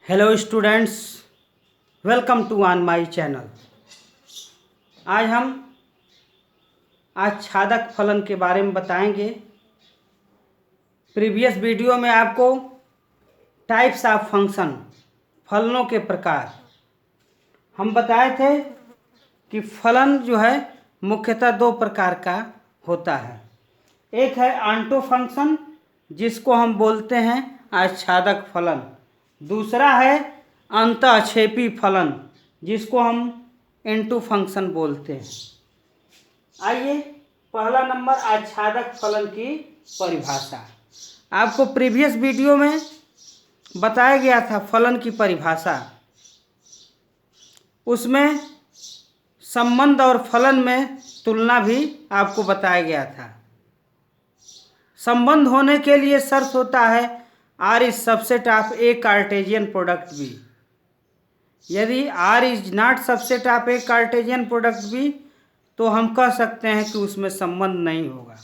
Hello students, welcome to on my channel. आज हम आच्छादक फलन के बारे में बताएंगे। प्रीवियस वीडियो में आपको टाइप्स ऑफ फंक्शन, फलनों के प्रकार, हम बताए थे कि फलन जो है मुख्यतः दो प्रकार का होता है। एक है आंटो फंक्शन, जिसको हम बोलते हैं आच्छादक फलन। दूसरा है अंतःक्षेपी फलन, जिसको हम इनटू फंक्शन बोलते हैं। आइए, पहला नंबर आच्छादक फलन की परिभाषा। आपको प्रीवियस वीडियो में बताया गया था फलन की परिभाषा। उसमें संबंध और फलन में तुलना भी आपको बताया गया था। संबंध होने के लिए शर्त होता है R is subset of A Cartesian product B. यदि R is not subset of A Cartesian product B तो हम कह सकते हैं कि उसमें संबंध नहीं होगा।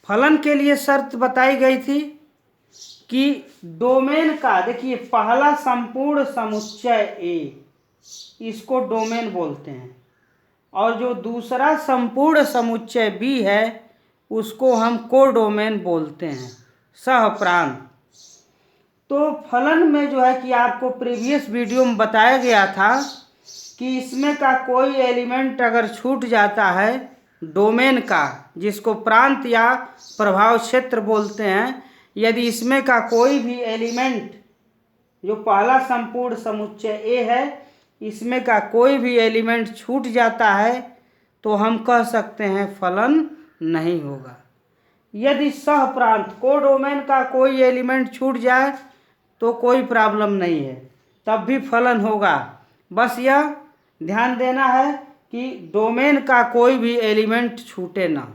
फलन के लिए शर्त बताई गई थी कि डोमेन का, देखिए, पहला संपूर्ण समुच्चय ए, इसको डोमेन बोलते हैं, और जो दूसरा संपूर्ण समुच्चय बी है उसको हम कोडोमेन बोलते हैं, सहप्रांत। तो फलन में जो है कि आपको प्रीवियस वीडियो में बताया गया था कि इसमें का कोई एलिमेंट अगर छूट जाता है डोमेन का, जिसको प्रांत या प्रभाव क्षेत्र बोलते हैं, यदि इसमें का कोई भी एलिमेंट, जो पहला संपूर्ण समुच्चय ए है, इसमें का कोई भी एलिमेंट छूट जाता है तो हम कह सकते हैं फलन नहीं होगा। यदि सहप्रांत, कोडोमेन का कोई एलिमेंट छूट जाए तो कोई प्रॉब्लम नहीं है, तब भी फलन होगा। बस यह ध्यान देना है कि डोमेन का कोई भी एलिमेंट छूटे ना।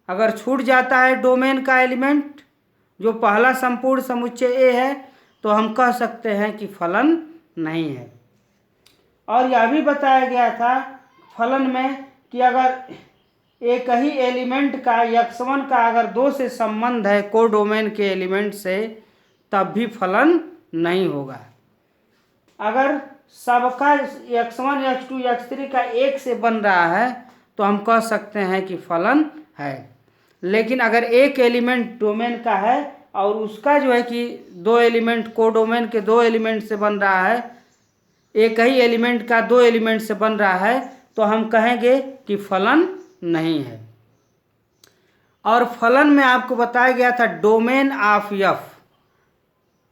अगर छूट जाता है डोमेन का एलिमेंट, जो पहला संपूर्ण समुच्चय ए है, तो हम कह सकते हैं कि फलन नहीं है। और यह भी बताया गया था फलन में कि अगर एक ही एलिमेंट का, x1 का अगर दो से संबंध है कोडोमेन के एलिमेंट से, तब भी फलन नहीं होगा। अगर सबका x1, x2, x3 का एक से बन रहा है तो हम कह सकते हैं कि फलन है। लेकिन अगर एक एलिमेंट डोमेन का है और उसका जो है कि दो एलिमेंट, कोडोमेन के दो एलिमेंट से बन रहा है, एक ही एलिमेंट का दो एलिमेंट से बन रहा है, तो हम कहेंगे कि फलन नहीं है। और फलन में आपको बताया गया था डोमेन ऑफ एफ,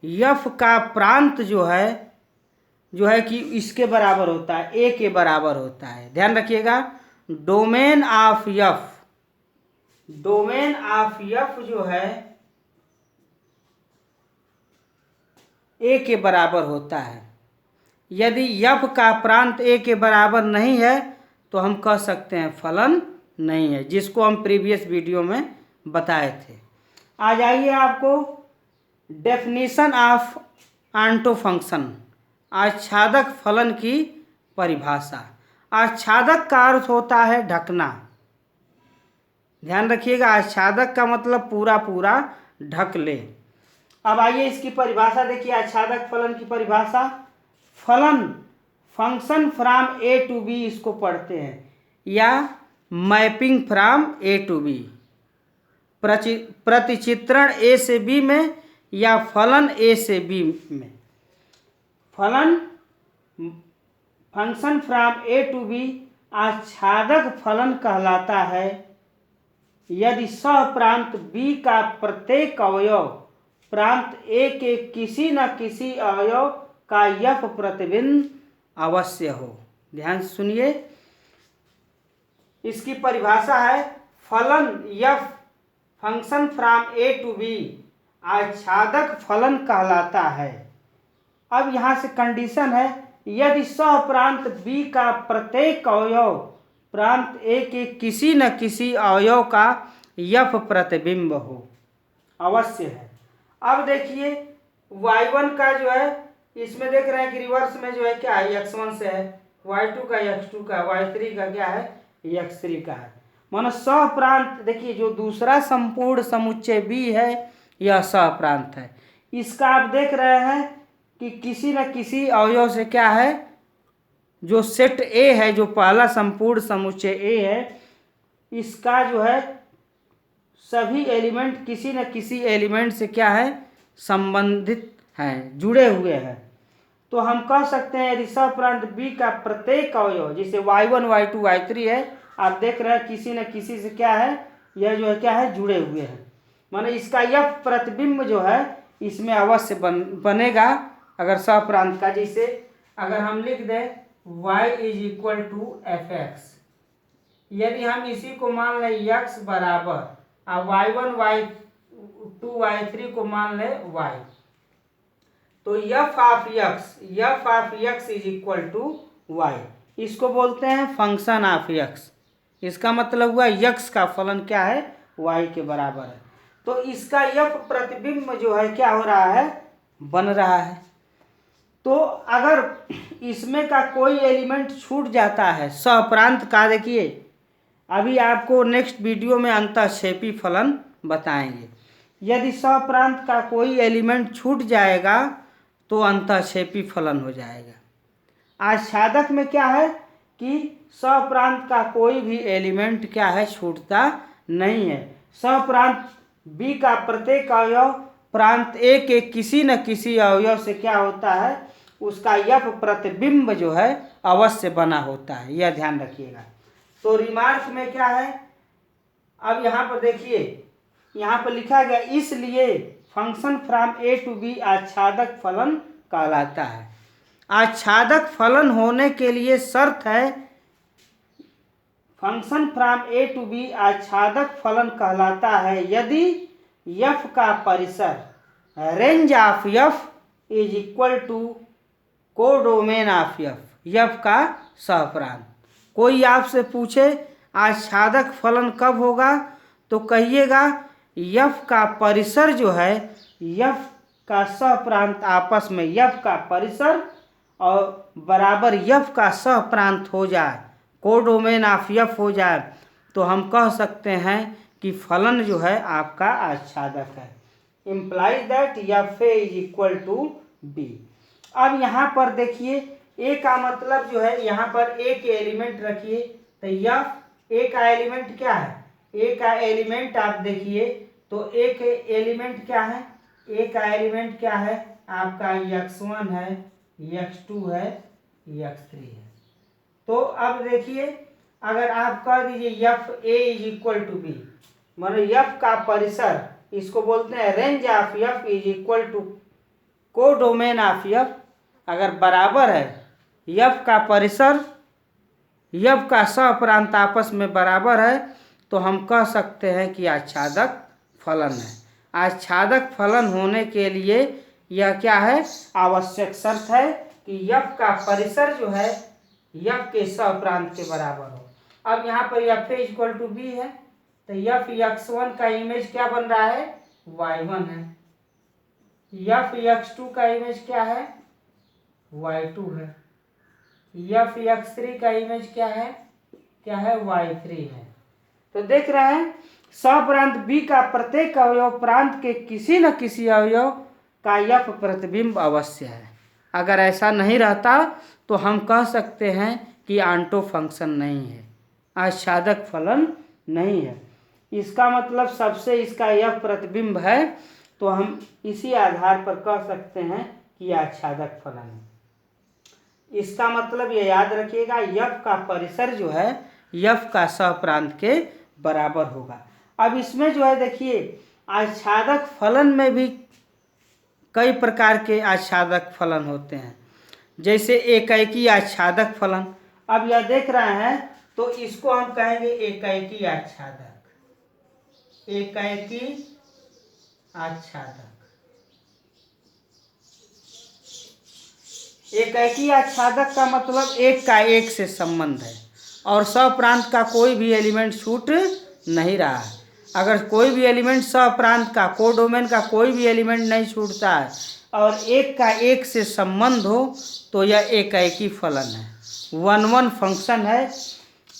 एफ का प्रांत जो है कि इसके बराबर होता है, ए के बराबर होता है। ध्यान रखिएगा, domain of F, domain of F जो है ए के बराबर होता है। यदि एफ का प्रांत ए के बराबर नहीं है तो हम कह सकते हैं फलन नहीं है, जिसको हम प्रीवियस वीडियो में बताए थे। आ जाइए आपको डेफिनेशन ऑफ आंटो फंक्शन, आच्छादक फलन की परिभाषा। आच्छादक का अर्थ होता है ढकना। ध्यान रखिएगा, आच्छादक का मतलब पूरा पूरा ढक ले। अब आइए इसकी परिभाषा देखिए। आच्छादक फलन की परिभाषा, फलन function from A to B, इसको पढ़ते हैं, या mapping from A to B, प्रतिचित्रण ए से बी में, या फलन ए से बी में। फलन function from A to B आच्छादक फलन कहलाता है यदि सहप्रांत बी का प्रत्येक अवयव प्रांत ए के किसी न किसी अवयव का यफ प्रतिबिंब अवश्य हो। ध्यान से सुनिए, इसकी परिभाषा है फलन F function from A to B आच्छादक फलन कहलाता है। अब यहाँ से कंडीशन है, यदि सहप्रांत बी का प्रत्येक अवयव प्रांत ए के किसी न किसी अवयव का यफ प्रतिबिंब हो, अवश्य है। अब देखिए y1 का जो है, इसमें देख रहे हैं कि रिवर्स में जो है क्या है, x1 से है, y2 का x2 का, y3 का क्या है, x3 का है। मानो सहप्रांत, देखिए जो दूसरा संपूर्ण समुच्चय b है यह सहप्रांत है। इसका आप देख रहे हैं कि किसी न किसी अवयव से क्या है, जो सेट ए है, जो पहला संपूर्ण समुच्चय ए है, इसका जो है सभी एलिमेंट किसी न किसी एलिमेंट से क्या है, संबंधित हैं, जुड़े हुए हैं। तो हम कह सकते हैं यदि सप्रांत बी का प्रत्येक अवयव, जैसे y1 y2 y3 है, आप देख रहे हैं किसी न किसी से क्या है, यह जो है क्या है, जुड़े हुए हैं। माने इसका यह प्रतिबिंब जो है इसमें अवश्य बनेगा अगर सप्रांत का। जैसे अगर हम लिख दें y = f(x), यदि हम इसी को मान लें x बराबर और y1 y2 y3 को मान लें y, तो f ऑफ x = y, इसको बोलते हैं फंक्शन ऑफ x। इसका मतलब हुआ x का फलन क्या है, y के बराबर है। तो इसका f प्रतिबिंब जो है क्या हो रहा है, बन रहा है। तो अगर इसमें का कोई एलिमेंट छूट जाता है सप्रांत का, देखिए अभी आपको नेक्स्ट वीडियो में अंतःक्षेपी फलन बताएंगे। यदि सप्रांत का कोई एलिमेंट छूट जाएगा तो अंतःक्षेपी फलन हो जाएगा। आच्छादक में क्या है कि सप्रांत का कोई भी एलिमेंट क्या है, छूटता नहीं है। सप्रांत बी का प्रत्येक अवयव प्रांत ए के किसी न किसी अवयव से क्या होता है, उसका यफ प्रतिबिंब जो है अवश्य बना होता है, यह ध्यान रखिएगा। तो रिमार्क में क्या है, अब यहाँ पर देखिए, यहाँ पर लिखा गया इसलिए function from A to B आच्छादक फलन कहलाता है। आच्छादक फलन होने के लिए शर्त है, function from A to B आच्छादक फलन कहलाता है यदि यफ का परिसर range of F = codomain of F, F का सहप्रांत। कोई आपसे पूछे आच्छादक फलन कब होगा, तो कहिएगा यफ का परिसर जो है, यफ का सहप्रांत आपस में यफ का परिसर और बराबर यफ का सहप्रांत हो जाए, कोडोमेन ऑफ यफ हो जाए, तो हम कह सकते हैं कि फलन जो है आपका आच्छादक है। Implies that f = B. अब यहाँ पर देखिए ए का मतलब जो है, यहाँ पर ए के एलिमेंट रखिए, तो यफ ए का एलिमेंट क्या है, ए का एलिमेंट आप देखिए तो ए के एलिमेंट क्या है, ए का एलिमेंट क्या है आपका, x1 है, x2 है, x3 है। तो अब देखिए अगर आप कह दीजिए यफ = बी, माने यफ का परिसर, इसको बोलते हैं range of F = codomain of F, अगर बराबर है यफ का परिसर यफ का सहप्रांत आपस में बराबर है, तो हम कह सकते हैं कि आच्छादक फलन है। आच्छादक फलन होने के लिए यह क्या है, आवश्यक शर्त है कि यफ का परिसर जो है यफ के सहप्रांत के बराबर हो। अब यहाँ पर यफ = बी है, तो यफ x1 का इमेज क्या बन रहा है, y1 है, यफ x2 का इमेज क्या है, y2 है, यफ x3 का इमेज क्या है y3 है। तो देख रहे हैं सप्रांत बी का प्रत्येक अवयव प्रांत के किसी न किसी अवयव का यफ प्रतिबिंब अवश्य है। अगर ऐसा नहीं रहता तो हम कह सकते हैं कि आंटो फंक्शन नहीं है, आच्छादक फलन नहीं है। इसका मतलब सबसे इसका यफ प्रतिबिंब है, तो हम इसी आधार पर कह सकते हैं कि आच्छादक फलन है। इसका मतलब ये याद रखिएगा, यफ का परिसर जो है यफ का सहप्रांत के बराबर होगा। अब इसमें जो है देखिए आच्छादक फलन में भी कई प्रकार के आच्छादक फलन होते हैं, जैसे एकैकी आच्छादक फलन। अब यह देख रहे हैं तो इसको हम कहेंगे एकैकी आच्छादक, एकैकी आच्छादक। एकैकी आच्छादक का मतलब एक का एक से संबंध है और सप्रांत का कोई भी एलिमेंट छूट नहीं रहा है। अगर कोई भी एलिमेंट सप्रांत का, कोडोमेन का कोई भी एलिमेंट नहीं छूटता है और एक का एक से संबंध हो, तो यह एकैकी फलन है, 1-1 फंक्शन है।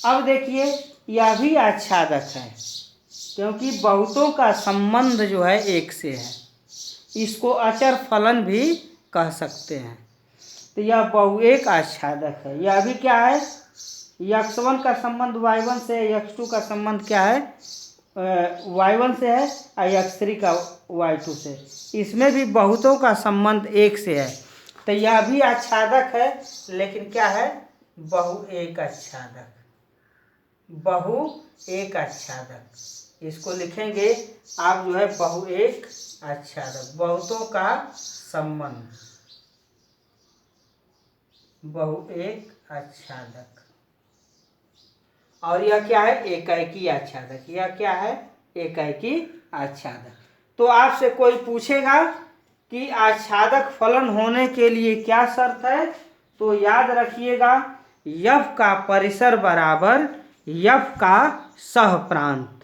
अब देखिए यह भी आच्छादक है क्योंकि बहुतों का संबंध जो है एक से है, इसको अचर फलन भी कह सकते हैं। तो यह बहुएक आच्छादक है। यह भी क्या है, x1 का संबंध y1 से है, x2 का संबंध क्या है, y1 से है, और x3 का y2 से। इसमें भी बहुतों का संबंध एक से है। तो यह भी आच्छादक है, लेकिन क्या है, बहुएक आच्छादक। बहुएक आच्छादक इसको लिखेंगे आप जो है बहुएक आच्छादक, बहुतों का संबंध, बहुएक आच्छादक। और यह क्या है, एकाएकी आच्छादक। यह क्या है, एकाएकी आच्छादक। तो आपसे कोई पूछेगा कि आच्छादक फलन होने के लिए क्या शर्त है, तो याद रखिएगा, F का परिसर बराबर F का सहप्रांत।